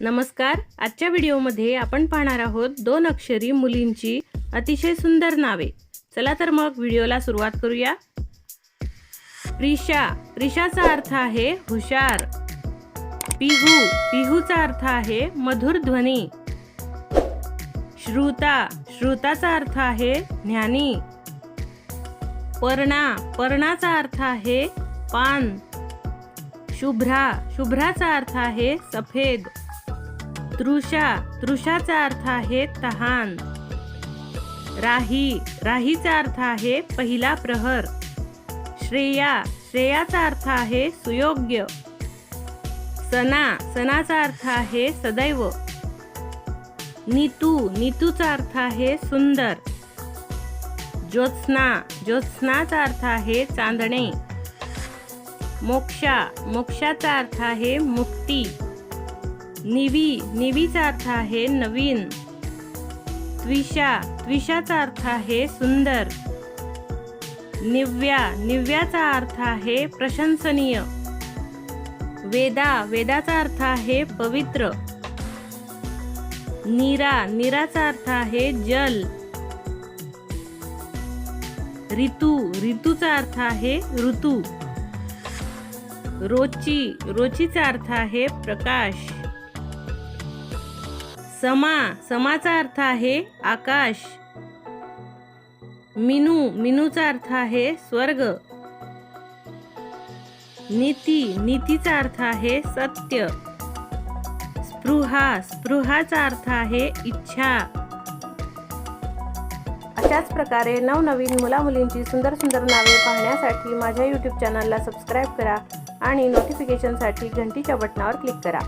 नमस्कार. आजच्या व्हिडिओमध्ये आपण पाहणार आहोत 2 अक्षरी मुलींची अतिशय सुंदर नावे. चला तर मग व्हिडिओला सुरुवात करूया. प्रिशा, प्रिशाचा अर्थ आहे हुशार. पिहू, पिहूचा अर्थ आहे मधुर ध्वनी. श्रुता, श्रुताचा अर्थ आहे ज्ञानी. पर्णा, पर्णाचा अर्थ आहे पान. शुभ्रा, शुभ्राचा अर्थ आहे सफेद. तृषा, तृषाचा अर्थ आहे तहान. राही, राहीचा अर्थ आहे पहिला प्रहर. श्रेया, श्रेयाचा अर्थ आहे सुयोग्य. सना, सनाचा अर्थ आहे सदैव. नीतू, नीतूचा अर्थ आहे सुंदर. ज्योत्स्ना, ज्योत्स्नाचा अर्थ आहे चांदणे. मोक्षा, मोक्षाचा अर्थ आहे मुक्ती. निवी, निवीचा अर्थ आहे नवीन. त्विषा, त्विषाचा अर्थ आहे सुंदर. निव्या, निव्याचा अर्थ आहे प्रशंसनीय. वेदा, वेदाचा अर्थ आहे पवित्र. नीरा, नीराचा अर्थ आहे जल. ऋतू, ऋतूचा अर्थ आहे ऋतू. रोची, रोचीचा अर्थ आहे प्रकाश. समा, समाचा अर्थ आहे आकाश. मिनू, मिनूचा अर्थ आहे स्वर्ग. नीती, नीतीचा अर्थ आहे सत्य. स्पृहा, स्पृहाचा अर्थ आहे इच्छा. अशाच प्रकारे नवनवीन मुलामुलींची सुंदर सुंदर नावे पाहण्यासाठी माझ्या YouTube चॅनलला सबस्क्राईब करा आणि नोटिफिकेशनसाठी घंटीच्या बटणावर क्लिक करा.